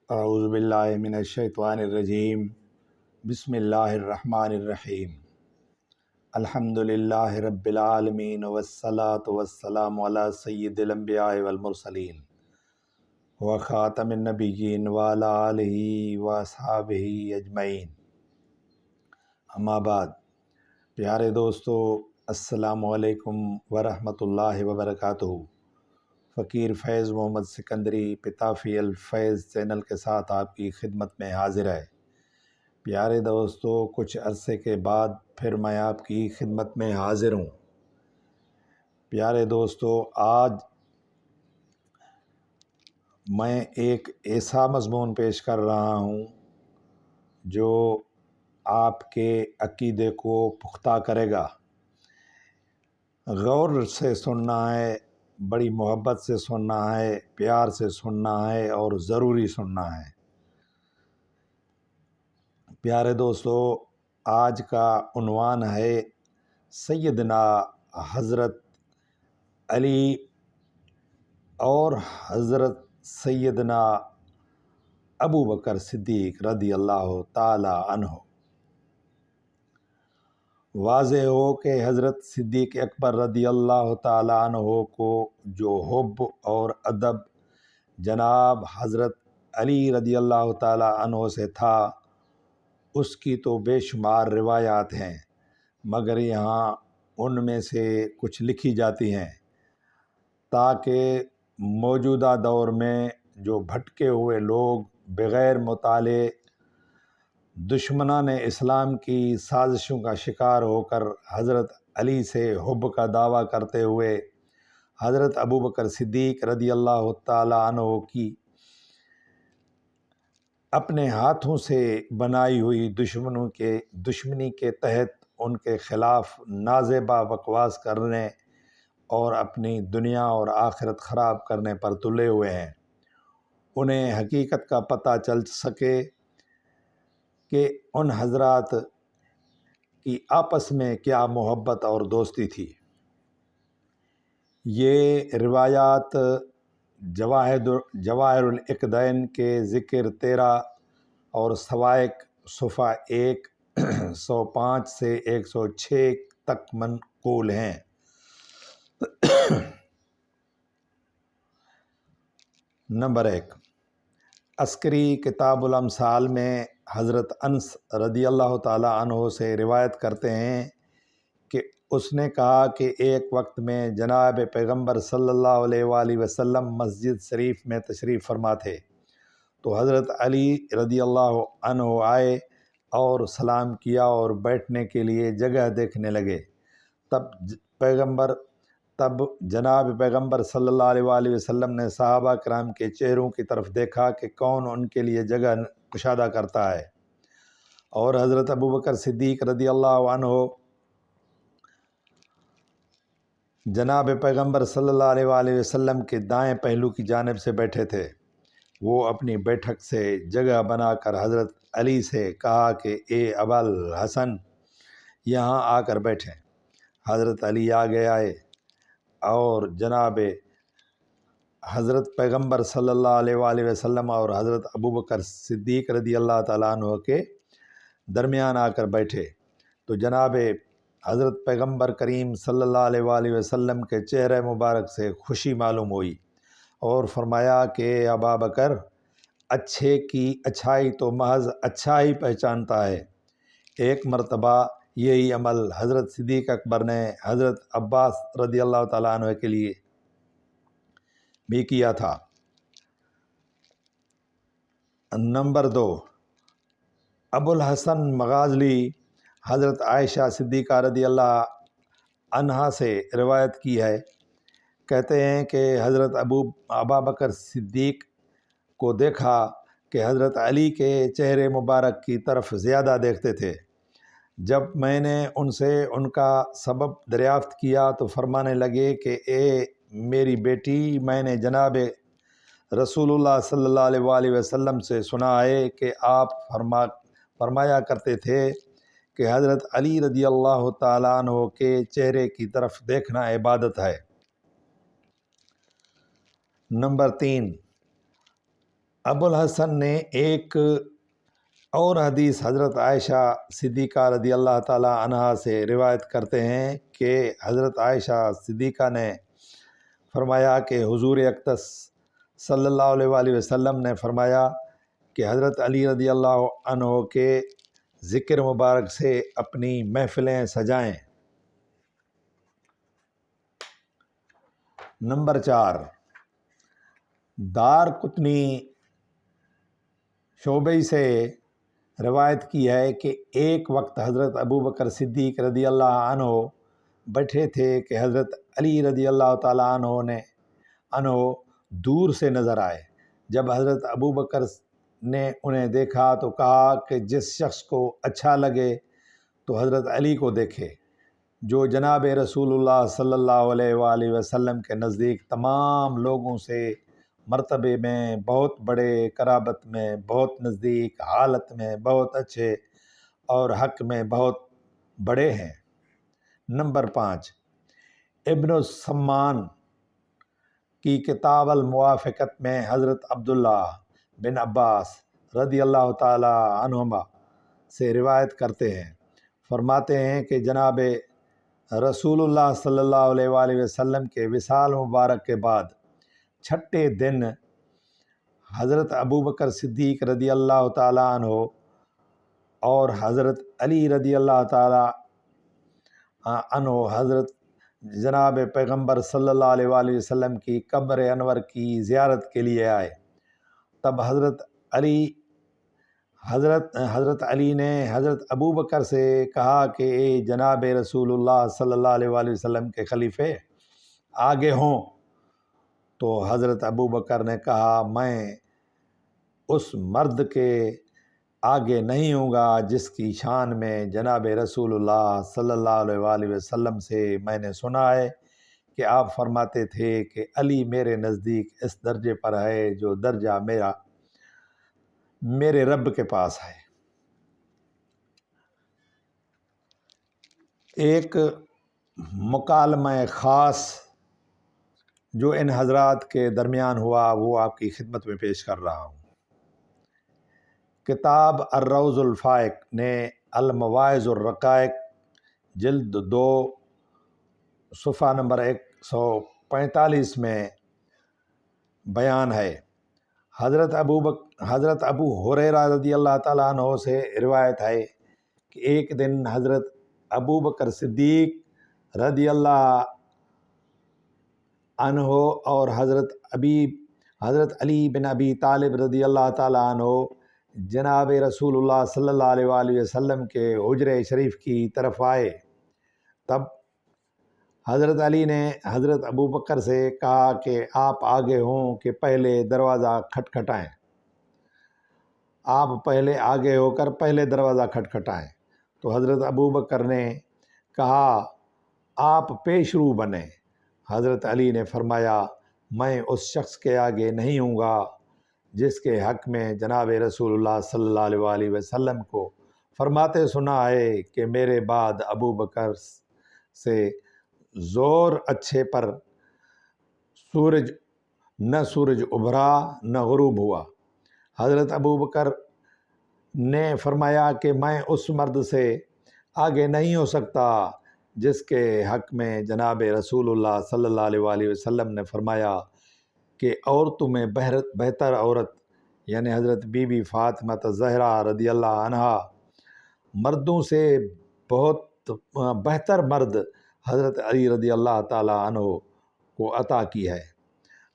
اعوذ باللہ من الشیطان الرجیم بسم اللہ الرحمن الرحیم الحمدللہ رب العالمین والصلاة والسلام علی سید الانبیاء والمرسلین وخاتم النبیین وعلی آلہ واصحابہ اجمعین، اما بعد۔ پیارے دوستو، السلام علیکم ورحمۃ اللہ وبرکاتہ۔ فقیر فیض محمد سکندری پتافی الفیض چینل کے ساتھ آپ کی خدمت میں حاضر ہے۔ پیارے دوستو، کچھ عرصے کے بعد پھر میں آپ کی خدمت میں حاضر ہوں۔ پیارے دوستو، آج میں ایک ایسا مضمون پیش کر رہا ہوں جو آپ کے عقیدے کو پختہ کرے گا۔ غور سے سننا ہے، بڑی محبت سے سننا ہے، پیار سے سننا ہے اور ضروری سننا ہے۔ پیارے دوستو، آج کا عنوان ہے سیدنا حضرت علی اور حضرت سیدنا ابو بکر صدیق رضی اللہ تعالی عنہ۔ واضح ہو کہ حضرت صدیق اکبر رضی اللہ تعالی عنہ کو جو حب اور ادب جناب حضرت علی رضی اللہ تعالی عنہ سے تھا، اس کی تو بے شمار روایات ہیں، مگر یہاں ان میں سے کچھ لکھی جاتی ہیں تاکہ موجودہ دور میں جو بھٹکے ہوئے لوگ بغیر مطالعے دشمنان اسلام کی سازشوں کا شکار ہو کر حضرت علی سے حب کا دعویٰ کرتے ہوئے حضرت ابو بکر صدیق رضی اللہ تعالی عنہ کی اپنے ہاتھوں سے بنائی ہوئی دشمنی کے تحت ان کے خلاف نازیبا بکواس کرنے اور اپنی دنیا اور آخرت خراب کرنے پر تلے ہوئے ہیں۔ انہیں حقیقت کا پتہ چل سکے کہ ان حضرات کی آپس میں کیا محبت اور دوستی تھی۔ یہ روایات جواہر العقدین کے ذکر 13 اور سوائق صفحہ 105 سے 106 تک منقول ہیں۔ نمبر 1، عسکری کتاب الامثال میں حضرت انس رضی اللہ تعالی عنہ سے روایت کرتے ہیں کہ اس نے کہا کہ ایک وقت میں جناب پیغمبر صلی اللہ علیہ وآلہ وسلم مسجد شریف میں تشریف فرما تھے، تو حضرت علی رضی اللہ عنہ آئے اور سلام کیا اور بیٹھنے کے لیے جگہ دیکھنے لگے۔ تب جناب پیغمبر صلی اللہ علیہ وآلہ وسلم نے صحابہ کرام کے چہروں کی طرف دیکھا کہ کون ان کے لیے جگہ کشادہ کرتا ہے، اور حضرت ابو بکر صدیق رضی اللہ عنہ جناب پیغمبر صلی اللہ علیہ وآلہ وسلم کے دائیں پہلو کی جانب سے بیٹھے تھے۔ وہ اپنی بیٹھک سے جگہ بنا کر حضرت علی سے کہا کہ اے ابا الحسن، یہاں آ کر بیٹھیں۔ حضرت علی آگے آئے اور جناب حضرت پیغمبر صلی اللہ علیہ وآلہ وسلم اور حضرت ابو بکر صدیق رضی اللہ تعالیٰ عنہ کے درمیان آ کر بیٹھے، تو جناب حضرت پیغمبر کریم صلی اللہ علیہ وآلہ وسلم کے چہرے مبارک سے خوشی معلوم ہوئی اور فرمایا کہ ابا بکر، اچھے کی اچھائی تو محض اچھا ہی پہچانتا ہے۔ ایک مرتبہ یہی عمل حضرت صدیق اکبر نے حضرت عباس رضی اللہ تعالیٰ عنہ کے لیے بھی کیا تھا۔ نمبر 2، ابو الحسن مغازلی حضرت عائشہ صدیقہ رضی اللہ عنہا سے روایت کی ہے، کہتے ہیں کہ حضرت ابا بکر صدیق کو دیکھا کہ حضرت علی کے چہرے مبارک کی طرف زیادہ دیکھتے تھے۔ جب میں نے ان سے ان کا سبب دریافت کیا تو فرمانے لگے کہ اے میری بیٹی، میں نے جناب رسول اللہ صلی اللہ علیہ وآلہ وسلم سے سنا ہے کہ آپ فرمایا کرتے تھے کہ حضرت علی رضی اللہ تعالیٰ عنہ کے چہرے کی طرف دیکھنا عبادت ہے۔ نمبر 3، ابو الحسن نے ایک اور حدیث حضرت عائشہ صدیقہ رضی اللہ تعالیٰ عنہا سے روایت کرتے ہیں کہ حضرت عائشہ صدیقہ نے فرمایا کہ حضور اقدس صلی اللہ علیہ وآلہ وسلم نے فرمایا کہ حضرت علی رضی اللہ عنہ کے ذکر مبارک سے اپنی محفلیں سجائیں۔ نمبر 4، دار قطنی شعبی سے روایت کی ہے کہ ایک وقت حضرت ابو بکر صدیق رضی اللہ عنہ بیٹھے تھے کہ حضرت علی رضی اللہ تعالیٰ عنہ دور سے نظر آئے۔ جب حضرت ابو بکر نے انہیں دیکھا تو کہا کہ جس شخص کو اچھا لگے تو حضرت علی کو دیکھے، جو جناب رسول اللہ صلی اللہ علیہ وآلہ وسلم کے نزدیک تمام لوگوں سے مرتبے میں بہت بڑے، قرابت میں بہت نزدیک، حالت میں بہت اچھے اور حق میں بہت بڑے ہیں۔ نمبر 5، ابن السمان کی کتاب الموافقت میں حضرت عبداللہ بن عباس رضی اللہ تعالی عنہما سے روایت کرتے ہیں، فرماتے ہیں کہ جناب رسول اللہ صلی اللہ علیہ وآلہ وسلم کے وصال مبارک کے بعد چھٹے دن حضرت ابو بکر صدیق رضی اللہ تعالی عنہ اور حضرت علی رضی اللہ تعالی عنہ حضرت جناب پیغمبر صلی اللہ علیہ وآلہ وسلم کی قبر انور کی زیارت کے لیے آئے۔ تب حضرت علی نے حضرت ابو بکر سے کہا کہ اے جناب رسول اللہ صلی اللہ علیہ وآلہ وسلم کے خلیفے آگے ہوں۔ تو حضرت ابو بکر نے کہا میں اس مرد کے آگے نہیں ہوں گا جس کی شان میں جناب رسول اللہ صلی اللہ علیہ وآلہ وسلم سے میں نے سنا ہے کہ آپ فرماتے تھے کہ علی میرے نزدیک اس درجے پر ہے جو درجہ میرے رب کے پاس ہے۔ ایک مکالمہ خاص جو ان حضرات کے درمیان ہوا وہ آپ کی خدمت میں پیش کر رہا ہوں۔ کتاب الروض الفائق نے المواعظ الرقائق جلد 2 صفحہ نمبر 145 میں بیان ہے۔ حضرت ابو ہریرہ رضی اللہ تعالیٰ عنہ سے روایت ہے کہ ایک دن حضرت ابو بکر صدیق رضی اللہ عنہ اور حضرت علی بن ابی طالب رضی اللہ تعالیٰ عنہ جناب رسول اللہ صلی اللہ علیہ وآلہ وسلم کے حجرہ شریف کی طرف آئے۔ تب حضرت علی نے حضرت ابو بکر سے کہا کہ آپ آگے ہوں کہ پہلے دروازہ کھٹکھٹائیں۔ آپ پہلے آگے ہو کر پہلے دروازہ کھٹکھٹائیں۔ تو حضرت ابو بکر نے کہا آپ پیش رو بنیں۔ حضرت علی نے فرمایا میں اس شخص کے آگے نہیں ہوں گا جس کے حق میں جناب رسول اللہ صلی اللہ علیہ وآلہ وسلم کو فرماتے سنا ہے کہ میرے بعد ابو بکر سے زور اچھے پر سورج ابھرا نہ غروب ہوا۔ حضرت ابو بکر نے فرمایا کہ میں اس مرد سے آگے نہیں ہو سکتا جس کے حق میں جناب رسول اللہ صلی اللہ علیہ وآلہ وسلم نے فرمایا کہ عورتوں میں بہتر عورت یعنی حضرت بی بی فاطمہ زہرا رضی اللہ عنہا، مردوں سے بہت بہتر مرد حضرت علی رضی اللہ تعالی عنہ کو عطا کی ہے۔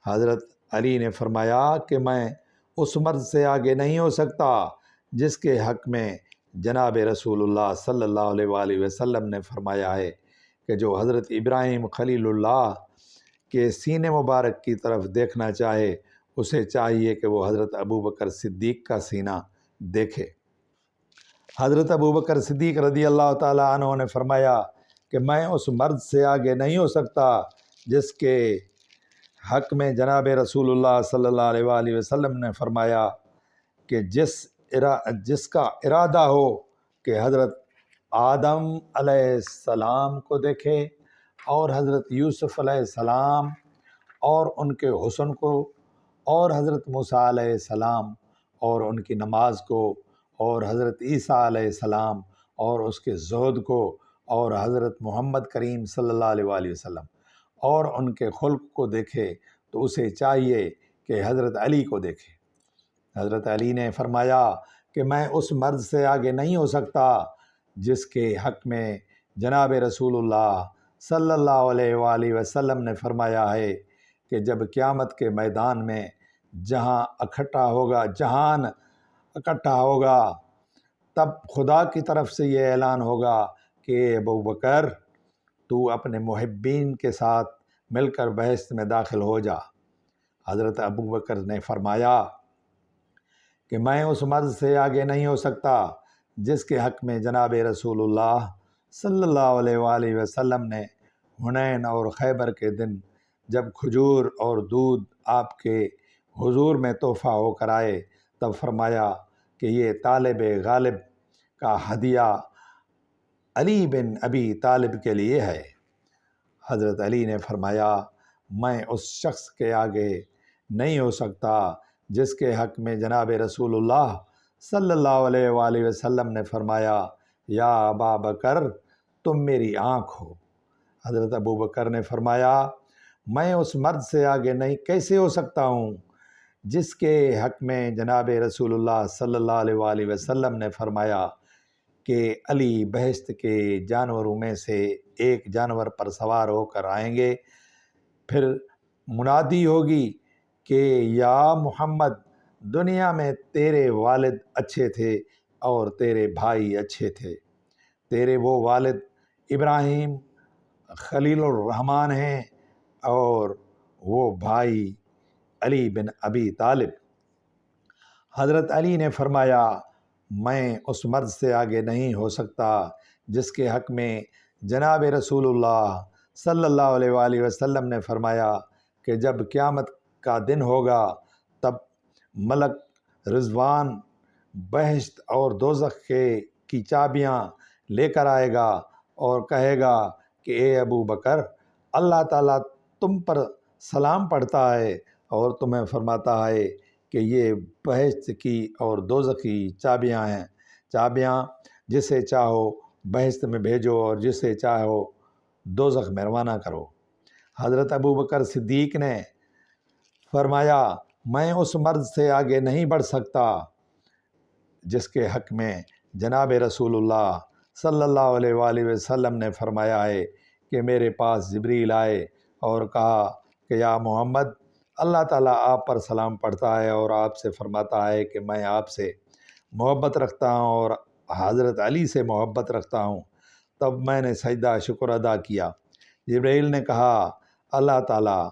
حضرت علی نے فرمایا کہ میں اس مرد سے آگے نہیں ہو سکتا جس کے حق میں جناب رسول اللہ صلی اللہ علیہ وآلہ وسلم نے فرمایا ہے کہ جو حضرت ابراہیم خلیل اللہ کے سینے مبارک کی طرف دیکھنا چاہے اسے چاہیے کہ وہ حضرت ابو بکر صدیق کا سینہ دیکھے۔ حضرت ابو بکر صدیق رضی اللہ تعالیٰ عنہ نے فرمایا کہ میں اس مرد سے آگے نہیں ہو سکتا جس کے حق میں جناب رسول اللہ صلی اللہ علیہ وآلہ وسلم نے فرمایا کہ جس کا ارادہ ہو کہ حضرت آدم علیہ السلام کو دیکھے اور حضرت یوسف علیہ السلام اور ان کے حسن کو اور حضرت موسیٰ علیہ السلام اور ان کی نماز کو، اور حضرت عیسیٰ علیہ السلام اور اس کے زہد کو، اور حضرت محمد کریم صلی اللہ علیہ وآلہ وسلم اور ان کے خلق کو دیکھے تو اسے چاہیے کہ حضرت علی کو دیکھے۔ حضرت علی نے فرمایا کہ میں اس مرد سے آگے نہیں ہو سکتا جس کے حق میں جناب رسول اللہ صلی اللہ علیہ وآلہ وسلم نے فرمایا ہے کہ جب قیامت کے میدان میں جہان اکٹھا ہوگا تب خدا کی طرف سے یہ اعلان ہوگا کہ ابو بکر تو اپنے محبین کے ساتھ مل کر بہشت میں داخل ہو جا۔ حضرت ابو بکر نے فرمایا کہ میں اس مرد سے آگے نہیں ہو سکتا جس کے حق میں جناب رسول اللہ صلی اللہ علیہ وآلہ وسلم نے حنین اور خیبر کے دن جب کھجور اور دودھ آپ کے حضور میں تحفہ ہو کر آئے تب فرمایا کہ یہ طالب غالب کا ہدیہ علی بن ابی طالب کے لیے ہے۔ حضرت علی نے فرمایا میں اس شخص کے آگے نہیں ہو سکتا جس کے حق میں جناب رسول اللہ صلی اللہ علیہ وآلہ وسلم نے فرمایا یا ابا بکر تم میری آنکھ ہو۔ حضرت ابو بکر نے فرمایا میں اس مرد سے آگے نہیں کیسے ہو سکتا ہوں جس کے حق میں جناب رسول اللہ صلی اللہ علیہ وآلہ وسلم نے فرمایا کہ علی بہشت کے جانوروں میں سے ایک جانور پر سوار ہو کر آئیں گے، پھر منادی ہوگی کہ یا محمد دنیا میں تیرے والد اچھے تھے اور تیرے بھائی اچھے تھے، تیرے وہ والد ابراہیم خلیل الرحمن ہیں اور وہ بھائی علی بن ابی طالب۔ حضرت علی نے فرمایا میں اس مرد سے آگے نہیں ہو سکتا جس کے حق میں جناب رسول اللہ صلی اللہ علیہ وآلہ وسلم نے فرمایا کہ جب قیامت کا دن ہوگا تب ملک رضوان بہشت اور دوزخ کی چابیاں لے کر آئے گا اور کہے گا کہ اے ابو بکر اللہ تعالیٰ تم پر سلام پڑھتا ہے اور تمہیں فرماتا ہے کہ یہ بہشت کی اور دوزخ کی چابیاں ہیں، چابیاں جسے چاہو بہشت میں بھیجو اور جسے چاہو دوزخ میں روانہ کرو۔ حضرت ابو بکر صدیق نے فرمایا میں اس مرد سے آگے نہیں بڑھ سکتا جس کے حق میں جناب رسول اللہ صلی اللہ علیہ وآلہ وسلم نے فرمایا ہے کہ میرے پاس جبریل آئے اور کہا کہ یا محمد اللہ تعالیٰ آپ پر سلام پڑھتا ہے اور آپ سے فرماتا ہے کہ میں آپ سے محبت رکھتا ہوں اور حضرت علی سے محبت رکھتا ہوں۔ تب میں نے سجدہ شکر ادا کیا۔ جبریل نے کہا اللہ تعالیٰ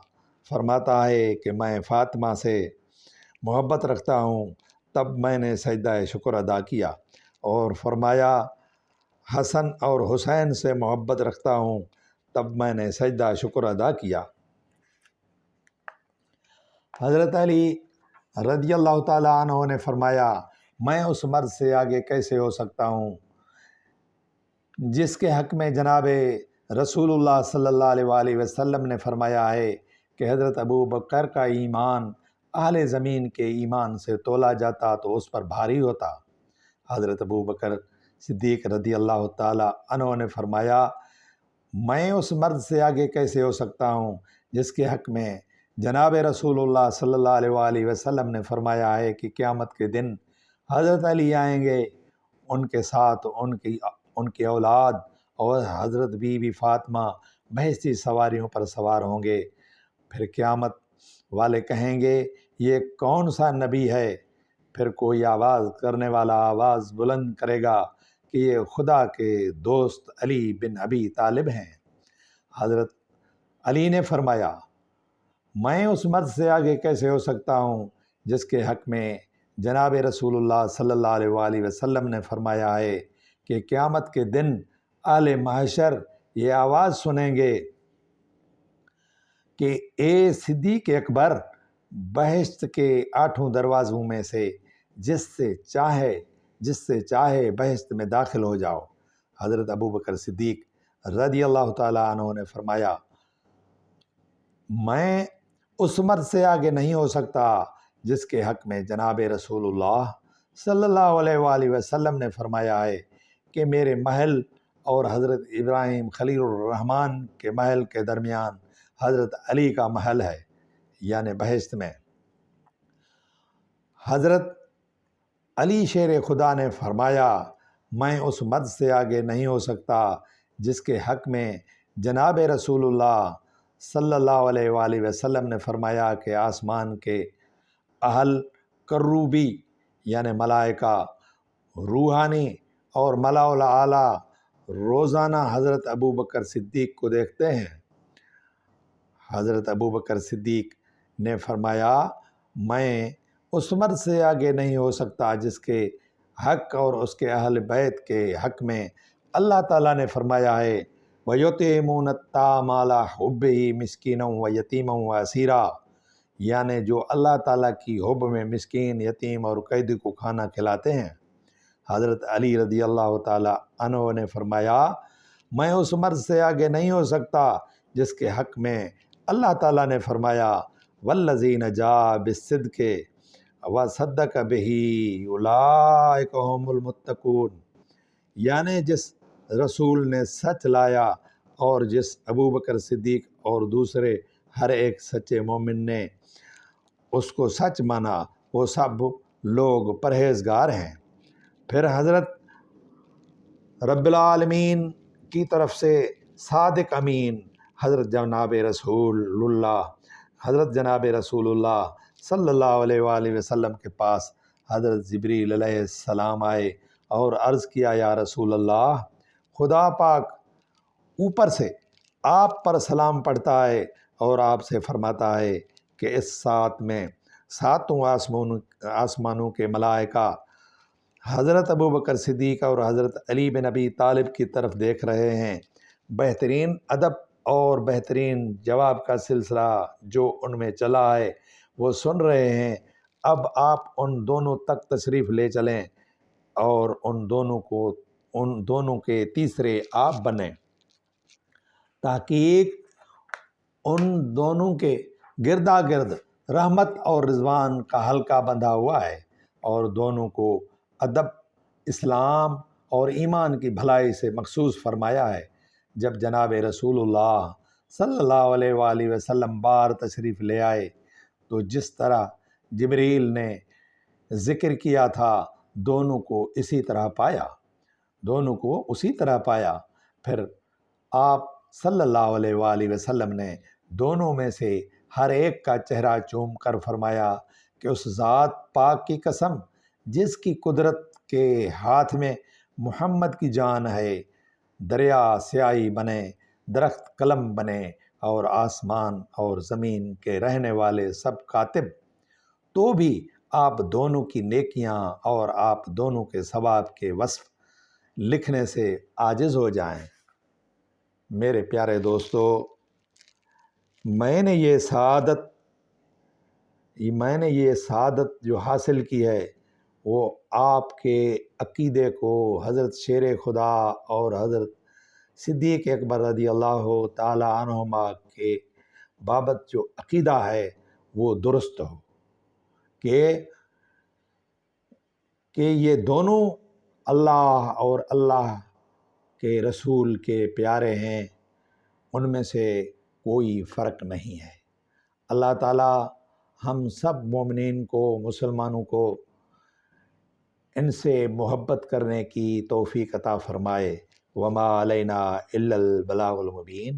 فرماتا ہے کہ میں فاطمہ سے محبت رکھتا ہوں۔ تب میں نے سجدہ شکر ادا کیا اور فرمایا حسن اور حسین سے محبت رکھتا ہوں۔ تب میں نے سجدہ شکر ادا کیا۔ حضرت علی رضی اللہ تعالیٰ عنہ نے فرمایا میں اس مرد سے آگے کیسے ہو سکتا ہوں جس کے حق میں جناب رسول اللہ صلی اللہ علیہ وآلہ وسلم نے فرمایا ہے کہ حضرت ابو بکر کا ایمان اہل زمین کے ایمان سے تولا جاتا تو اس پر بھاری ہوتا۔ حضرت ابو بکر صدیق رضی اللہ تعالیٰ عنہ نے فرمایا میں اس مرد سے آگے کیسے ہو سکتا ہوں جس کے حق میں جناب رسول اللہ صلی اللہ علیہ وآلہ وسلم نے فرمایا ہے کہ قیامت کے دن حضرت علی آئیں گے، ان کے ساتھ ان کی اولاد اور حضرت بی بی فاطمہ بہشتی سواریوں پر سوار ہوں گے۔ پھر قیامت والے کہیں گے یہ کون سا نبی ہے؟ پھر کوئی آواز کرنے والا آواز بلند کرے گا کہ یہ خدا کے دوست علی بن ابی طالب ہیں۔ حضرت علی نے فرمایا میں اس مرد سے آگے کیسے ہو سکتا ہوں جس کے حق میں جناب رسول اللہ صلی اللہ علیہ وآلہ وسلم نے فرمایا ہے کہ قیامت کے دن اہل محشر یہ آواز سنیں گے کہ اے صدیق اکبر بہشت کے 8 دروازوں میں سے جس سے چاہے بہشت میں داخل ہو جاؤ۔ حضرت ابو بکر صدیق رضی اللہ تعالیٰ عنہ نے فرمایا میں اس مرد سے آگے نہیں ہو سکتا جس کے حق میں جناب رسول اللہ صلی اللہ علیہ وآلہ وسلم نے فرمایا ہے کہ میرے محل اور حضرت ابراہیم خلیل الرحمن کے محل کے درمیان حضرت علی کا محل ہے، یعنی بہشت میں۔ حضرت علی شیر خدا نے فرمایا میں اس مرد سے آگے نہیں ہو سکتا جس کے حق میں جناب رسول اللہ صلی اللہ علیہ وآلہ وسلم نے فرمایا کہ آسمان کے اہل کروبی یعنی ملائکہ روحانی اور ملا الاعلیٰ روزانہ حضرت ابوبکر صدیق کو دیکھتے ہیں۔ حضرت ابوبکر صدیق نے فرمایا میں اس مرد سے آگے نہیں ہو سکتا جس کے حق اور اس کے اہل بیت کے حق میں اللہ تعالیٰ نے فرمایا ہے وَيُطْعِمُونَ الطَّعَامَ عَلَىٰ حُبِّهِ مِسْكِينًا وَيَتِيمًا وَأَسِيرًا، یعنی جو اللہ تعالیٰ کی حب میں مسکین، یتیم اور قیدی کو کھانا کھلاتے ہیں۔ حضرت علی رضی اللہ تعالیٰ عنہ نے فرمایا میں اس مرد سے آگے نہیں ہو سکتا جس کے حق میں اللہ تعالیٰ نے فرمایا وَالَّذِينَ جَاءَ بِالصِّدْقِ وَصَدَّقَ بِهِ أُولَٰئِكَ هُمُ الْمُتَّقُونَ، یعنی جس رسول نے سچ لایا اور جس ابوبکر صدیق اور دوسرے ہر ایک سچے مومن نے اس کو سچ مانا وہ سب لوگ پرہیزگار ہیں۔ پھر حضرت رب العالمین کی طرف سے صادق امین حضرت جناب رسول اللہ صلی اللہ علیہ وآلہ وسلم کے پاس حضرت جبریل علیہ السلام آئے اور عرض کیا یا رسول اللہ خدا پاک اوپر سے آپ پر سلام پڑھتا ہے اور آپ سے فرماتا ہے کہ اس ساتھ میں ساتوں آسمانوں کے ملائکہ حضرت ابوبکر صدیق اور حضرت علی بن ابی طالب کی طرف دیکھ رہے ہیں۔ بہترین ادب اور بہترین جواب کا سلسلہ جو ان میں چلا ہے وہ سن رہے ہیں۔ اب آپ ان دونوں تک تشریف لے چلیں اور ان دونوں کے تیسرے آپ بنیں۔ تحقیق ان دونوں کے گردا گرد رحمت اور رضوان کا حلقہ بندھا ہوا ہے اور دونوں کو ادب، اسلام اور ایمان کی بھلائی سے مخصوص فرمایا ہے۔ جب جناب رسول اللہ صلی اللہ علیہ وآلہ وسلم بار تشریف لے آئے تو جس طرح جبریل نے ذکر کیا تھا دونوں کو اسی طرح پایا۔ پھر آپ صلی اللہ علیہ وآلہ وسلم نے دونوں میں سے ہر ایک کا چہرہ چوم کر فرمایا کہ اس ذات پاک کی قسم جس کی قدرت کے ہاتھ میں محمد کی جان ہے، دریا سیاہی بنے، درخت قلم بنے اور آسمان اور زمین کے رہنے والے سب کاتب تو بھی آپ دونوں کی نیکیاں اور آپ دونوں کے ثواب کے وصف لکھنے سے عاجز ہو جائیں۔ میرے پیارے دوستو، میں نے یہ سعادت جو حاصل کی ہے وہ آپ کے عقیدے کو حضرت شیر خدا اور حضرت صدیق اکبر رضی اللہ تعالی عنہما کے بابت جو عقیدہ ہے وہ درست ہو کہ یہ دونوں اللہ اور اللہ کے رسول کے پیارے ہیں، ان میں سے کوئی فرق نہیں ہے۔ اللہ تعالی ہم سب مومنین کو، مسلمانوں کو ان سے محبت کرنے کی توفیق عطا فرمائے۔ وما علینا الا البلاغ المبین۔